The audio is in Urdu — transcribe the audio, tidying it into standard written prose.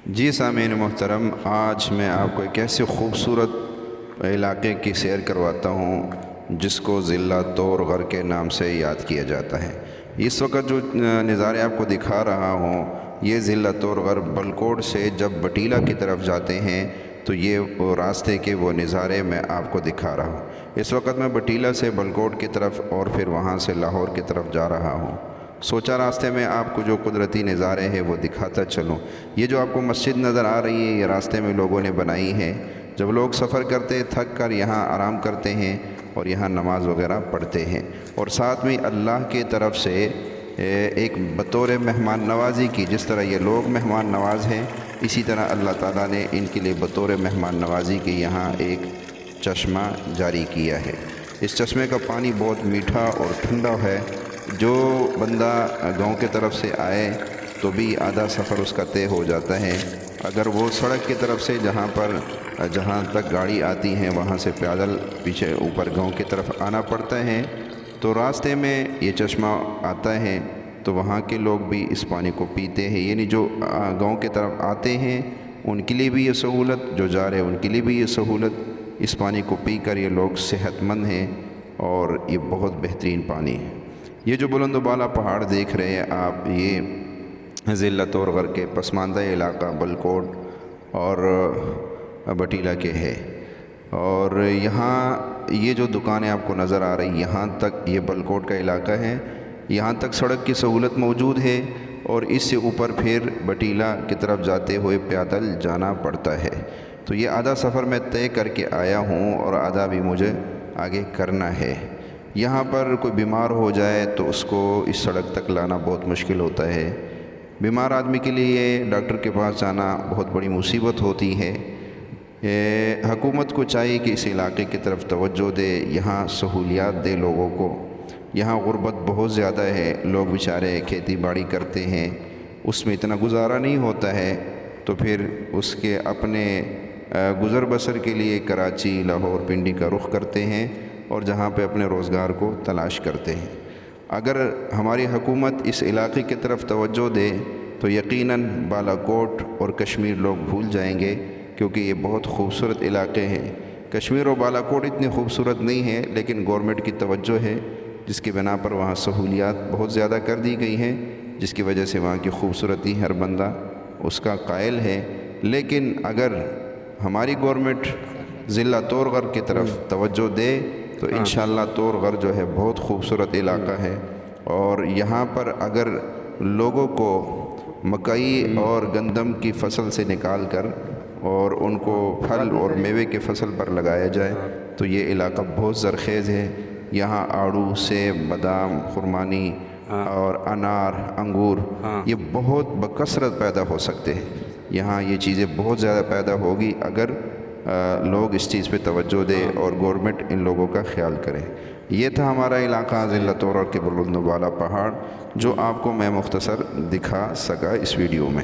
جی سامعین محترم، آج میں آپ کو ایک ایسے خوبصورت علاقے کی سیر کرواتا ہوں جس کو ضلع طور غر کے نام سے یاد کیا جاتا ہے۔ اس وقت جو نظارے آپ کو دکھا رہا ہوں یہ ضلع طور غر بلکوٹ سے جب بٹیلہ کی طرف جاتے ہیں تو یہ وہ راستے کے وہ نظارے میں آپ کو دکھا رہا ہوں۔ اس وقت میں بٹیلہ سے بلکوٹ کی طرف اور پھر وہاں سے لاہور کی طرف جا رہا ہوں۔ سوچا راستے میں آپ کو جو قدرتی نظارے ہیں وہ دکھاتا چلوں۔ یہ جو آپ کو مسجد نظر آ رہی ہے یہ راستے میں لوگوں نے بنائی ہے۔ جب لوگ سفر کرتے تھک کر یہاں آرام کرتے ہیں اور یہاں نماز وغیرہ پڑھتے ہیں، اور ساتھ میں اللہ کی طرف سے ایک بطور مہمان نوازی کی، جس طرح یہ لوگ مہمان نواز ہیں اسی طرح اللہ تعالیٰ نے ان کے لیے بطور مہمان نوازی کی یہاں ایک چشمہ جاری کیا ہے۔ اس چشمے کا پانی بہت میٹھا اور ٹھنڈا ہے۔ جو بندہ گاؤں کی طرف سے آئے تو بھی آدھا سفر اس کا طے ہو جاتا ہے۔ اگر وہ سڑک کی طرف سے جہاں تک گاڑی آتی ہیں وہاں سے پیدل پیچھے اوپر گاؤں کی طرف آنا پڑتا ہے تو راستے میں یہ چشمہ آتا ہے تو وہاں کے لوگ بھی اس پانی کو پیتے ہیں، یعنی جو گاؤں کی طرف آتے ہیں ان کے لیے بھی یہ سہولت، جو جا رہے ہیں ان کے لیے بھی یہ سہولت۔ اس پانی کو پی کر یہ لوگ صحت مند ہیں اور یہ بہت بہترین پانی ہے۔ یہ جو بلند و بالا پہاڑ دیکھ رہے ہیں آپ، یہ ضلع طور غر کے پسماندہ علاقہ بلکوٹ اور بٹیلہ کے ہے، اور یہاں یہ جو دکانیں آپ کو نظر آ رہی یہاں تک یہ بلکوٹ کا علاقہ ہے۔ یہاں تک سڑک کی سہولت موجود ہے اور اس سے اوپر پھر بٹیلہ کی طرف جاتے ہوئے پیدل جانا پڑتا ہے۔ تو یہ آدھا سفر میں طے کر کے آیا ہوں اور آدھا بھی مجھے آگے کرنا ہے۔ یہاں پر کوئی بیمار ہو جائے تو اس کو اس سڑک تک لانا بہت مشکل ہوتا ہے۔ بیمار آدمی کے لیے ڈاکٹر کے پاس جانا بہت بڑی مصیبت ہوتی ہے۔ حکومت کو چاہیے کہ اس علاقے کی طرف توجہ دے، یہاں سہولیات دے لوگوں کو۔ یہاں غربت بہت زیادہ ہے، لوگ بیچارے کھیتی باڑی کرتے ہیں، اس میں اتنا گزارا نہیں ہوتا ہے، تو پھر اس کے اپنے گزر بسر کے لیے کراچی، لاہور، پنڈی کا رخ کرتے ہیں اور جہاں پہ اپنے روزگار کو تلاش کرتے ہیں۔ اگر ہماری حکومت اس علاقے کی طرف توجہ دے تو یقیناً بالا کوٹ اور کشمیر لوگ بھول جائیں گے، کیونکہ یہ بہت خوبصورت علاقے ہیں۔ کشمیر اور بالا کوٹ اتنی خوبصورت نہیں ہے لیکن گورنمنٹ کی توجہ ہے، جس کی بنا پر وہاں سہولیات بہت زیادہ کر دی گئی ہیں، جس کی وجہ سے وہاں کی خوبصورتی ہر بندہ اس کا قائل ہے۔ لیکن اگر ہماری گورنمنٹ ضلع طور غر کی طرف توجہ دے تو انشاءاللہ طور غر جو ہے بہت خوبصورت علاقہ ہے، اور یہاں پر اگر لوگوں کو مکئی اور گندم کی فصل سے نکال کر اور ان کو پھل اور میوے کی فصل پر لگایا جائے تو یہ علاقہ بہت زرخیز ہے۔ یہاں آڑو، سیب، بادام، خرمانی اور انار، انگور یہ بہت بکثرت پیدا ہو سکتے ہیں۔ یہاں یہ چیزیں بہت زیادہ پیدا ہوگی اگر لوگ اس چیز پہ توجہ دے اور گورنمنٹ ان لوگوں کا خیال کرے۔ یہ تھا ہمارا علاقہ ضلع طور غر کے بلند و بالا پہاڑ، جو آپ کو میں مختصر دکھا سکا اس ویڈیو میں۔